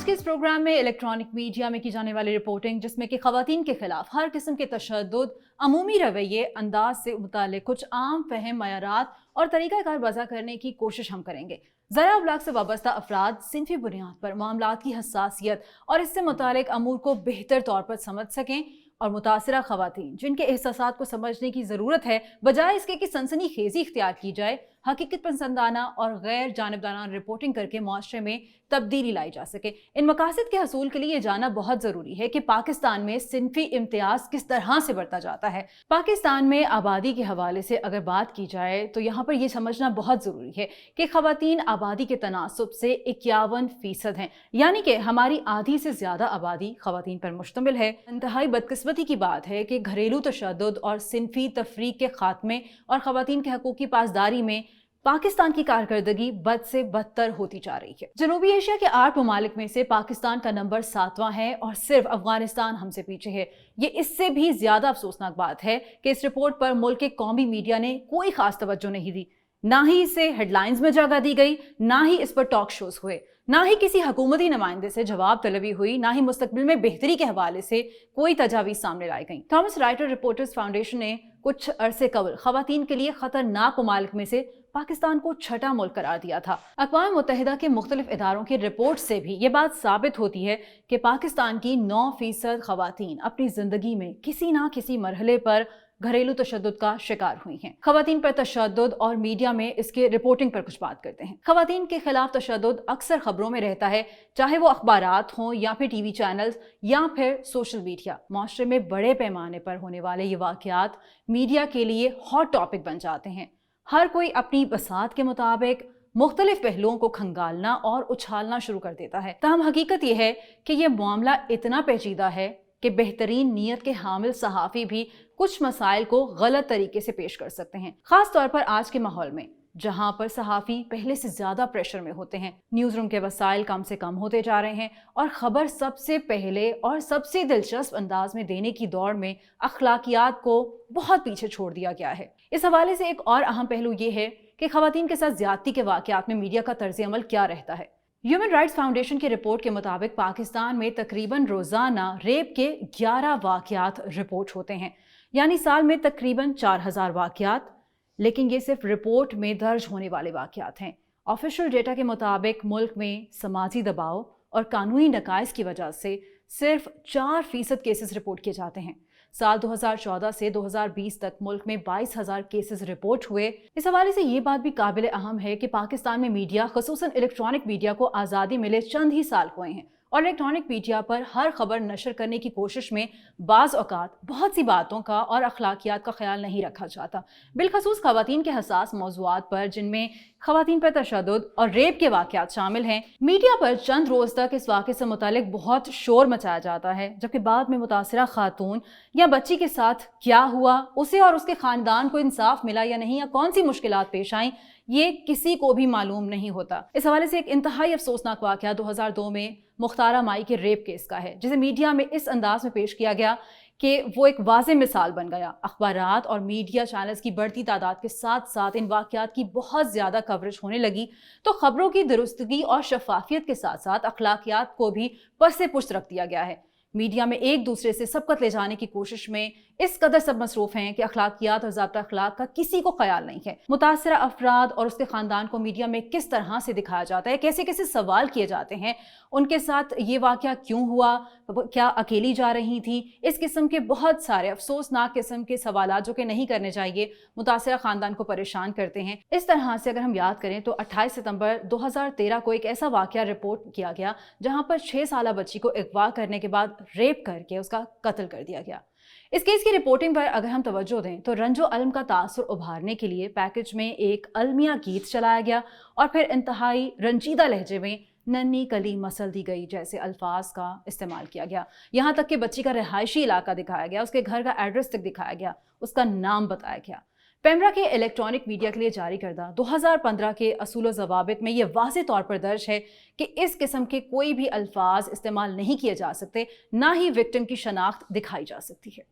के इस प्रोग्राम में इलेक्ट्रॉनिक मीडिया में की जाने वाली रिपोर्टिंग, जिसमें कि खवातीन के खिलाफ हर किस्म के तशद्दुद, अमूमी रवैये, अंदाज से मुतालिक कुछ आम फहम मयारात और तरीक़ाकार वज़ा करने की कोशिश हम करेंगे। ज़रा अब्लाग से वाबस्ता अफराद सिनफी बुनियाद पर मामलात की हसासियत और इससे मुतालिक अमूर को बेहतर तौर पर समझ सकें, और मुतासिरा खवातीन जिनके एहसासात को समझने की ज़रूरत है, बजाय इसके कि सनसनी खेजी इख्तियार की जाए, हकीकत पसंदाना और गैर जानिबदाराना रिपोर्टिंग करके मुआशरे में तब्दीली लाई जा सके। इन मकासद के हसूल के लिए ये जानना बहुत ज़रूरी है कि पाकिस्तान में सिनफी इम्तियाज किस तरह से बढ़ता जाता है। पाकिस्तान में आबादी के हवाले से अगर बात की जाए तो यहाँ पर यह समझना बहुत ज़रूरी है कि खवातीन आबादी के तनासुब से 51% हैं, यानी कि हमारी आधी से ज़्यादा आबादी खवातीन पर मुश्तमिल है। इंतहाई बदकिस्मती की बात है कि घरेलू तशद्दुद और सिनफी तफरीक के खात्मे और खवातीन के हकूक़ की पासदारी में पाकिस्तान की कारकर्दगी बद से बदतर होती जा रही है। जनूबी एशिया के 8 ममालिक में से पाकिस्तान का नंबर 7वां है और सिर्फ अफगानिस्तान हमसे पीछे है। ये इससे भी ज्यादा अफसोसनाक बात है कि इस रिपोर्ट पर मुल्क के कौमी मीडिया ने कोई खास तवज्जो नहीं दी। ना ही इसे हेडलाइंस में जगह दी गई, ना ही इस पर टॉक शोज हुए, ना ही किसी हुकूमती नुमाइंदे से जवाब तलबी हुई, ना ही मुस्तकबिल में बेहतरी के हवाले से कोई तजावीज सामने लाई गई। थॉमस राइटर रिपोर्टर्स फाउंडेशन ने कुछ अरसे कबल खवातीन के लिए खतरनाक ममालिक में से पाकिस्तान को छठा मुल्क करार दिया था। अक़वाम मुत्तहिदा के मुख्तलिफ इदारों की रिपोर्ट से भी ये बात साबित होती है कि पाकिस्तान की 9% खवातीन अपनी जिंदगी में किसी ना किसी मरहले पर घरेलू तशद्दुद का शिकार हुई हैं। खवातीन पर तशद्दुद और मीडिया में इसके रिपोर्टिंग पर कुछ बात करते हैं। खवातीन के खिलाफ तशद्दुद अक्सर खबरों में रहता है, चाहे वो अखबारात हों या फिर टीवी चैनल्स या फिर सोशल मीडिया। माशरे में बड़े पैमाने पर होने वाले ये वाक़यात मीडिया के लिए हॉट टॉपिक बन जाते हैं। हर कोई अपनी बसात के मुताबिक मुख्तलिफ पहलुओं को खंगालना और उछालना शुरू कर देता है। तहम हकीकत यह है कि यह मामला इतना पेचीदा है कि बेहतरीन नीयत के हामिल सहाफ़ी भी कुछ मसाइल को गलत तरीके से पेश कर सकते हैं, खास तौर पर आज के माहौल में जहां पर सहाफ़ी पहले से ज्यादा प्रेशर में होते हैं। न्यूज़ रूम के वसाइल कम से कम होते जा रहे हैं और खबर सबसे पहले और सबसे दिलचस्प अंदाज में देने की दौड़ में अखलाकियात को बहुत पीछे छोड़ दिया गया है। इस हवाले से एक और अहम पहलू ये है कि खवातीन के साथ ज्यादती के वाक़यात में मीडिया का तर्ज अमल क्या रहता है। ह्यूमन राइट्स फाउंडेशन की रिपोर्ट के मुताबिक पाकिस्तान में तकरीबन रोजाना रेप के 11 वाक़यात रिपोर्ट होते हैं, यानी साल में तकरीबन 4000 वाक़यात। लेकिन ये सिर्फ रिपोर्ट में दर्ज होने वाले वाक़यात हैं। ऑफिशियल डेटा के मुताबिक मुल्क में समाजी दबाव और कानूनी नकाइस की वजह से सिर्फ 4% केसेस रिपोर्ट किए जाते हैं। साल 2014 से 2020 तक मुल्क में 22,000 केसेस रिपोर्ट हुए। इस हवाले से ये बात भी काबिल अहम है कि पाकिस्तान में मीडिया, खसूसन इलेक्ट्रॉनिक मीडिया को आज़ादी मिले चंद ही साल हुए हैं और इलेक्ट्रॉनिक मीडिया पर हर खबर नशर करने की कोशिश में बाज़ औक़ात बहुत सी बातों का और अखलाकियात का ख्याल नहीं रखा जाता। बिलखसूस खवातीन के हसास मौज़ूआत पर, जिनमें खवातीन पर तशद्दुद और रेप के वाक़यात शामिल हैं, मीडिया पर चंद रोज़ तक इस वाक़े से मुतालिक बहुत शोर मचाया जाता है, जबकि बाद में मुतासिरा खातून या बच्ची के साथ क्या हुआ, उसे और उसके ख़ानदान को इंसाफ मिला या नहीं, या कौन सी मुश्किलात पेश आईं, ये किसी को भी मालूम नहीं होता। इस हवाले से एक इंतहाई अफसोसनाक वाक़या 2002 में मुख्तारा माई के रेप केस का है, जिसे मीडिया में इस अंदाज में पेश किया गया कि वो एक वाज़ेह मिसाल बन गया। अखबारात और मीडिया चैनल्स की बढ़ती तादाद के साथ साथ इन वाक़यात की बहुत ज़्यादा कवरेज होने लगी, तो खबरों की दुरुस्तगी और शफाफियत के साथ साथ अखलाकियात को भी पस पुश्त रख दिया गया है। मीडिया में एक दूसरे से सबकत ले जाने की कोशिश में इस कदर सब मसरूफ हैं कि अखलाकियात और ज़ाब्ता अखलाक का किसी को ख्याल नहीं है। मुतासिरा अफराद और उसके ख़ानदान को मीडिया में किस तरह से दिखाया जाता है, कैसे कैसे सवाल किए जाते हैं, उनके साथ ये वाक़या क्यों हुआ, क्या अकेली जा रही थी, इस किस्म के बहुत सारे अफसोसनाक किस्म के सवाल जो कि नहीं करने चाहिए, मुतासिरा ख़ानदान को परेशान करते हैं। इस तरह से अगर हम याद करें तो 28 सितंबर 2013 को एक ऐसा वाक़या रिपोर्ट किया गया जहाँ पर 6 साला बच्ची को अगवा करने के बाद रेप करके उसका कत्ल कर दिया गया। इस केस की रिपोर्टिंग पर अगर हम तवज्जो दें तो रंजो अलम का तासुर उभारने के लिए पैकेज में एक अलमिया गीत चलाया गया और फिर इंतहाई रंजीदा लहजे में नन्ही कली मसल दी गई जैसे अल्फाज का इस्तेमाल किया गया। यहाँ तक कि बच्ची का रिहायशी इलाका दिखाया गया, उसके घर का एड्रेस तक दिखाया गया, उसका नाम बताया गया। पेमरा के इलेक्ट्रॉनिक मीडिया के लिए जारी करदा 2015 के असूल ज़वाबित में यह वाज़ेह तौर पर दर्ज है कि इस किस्म के कोई भी अल्फाज इस्तेमाल नहीं किए जा सकते, ना ही विक्टिम की शनाख्त दिखाई जा सकती है।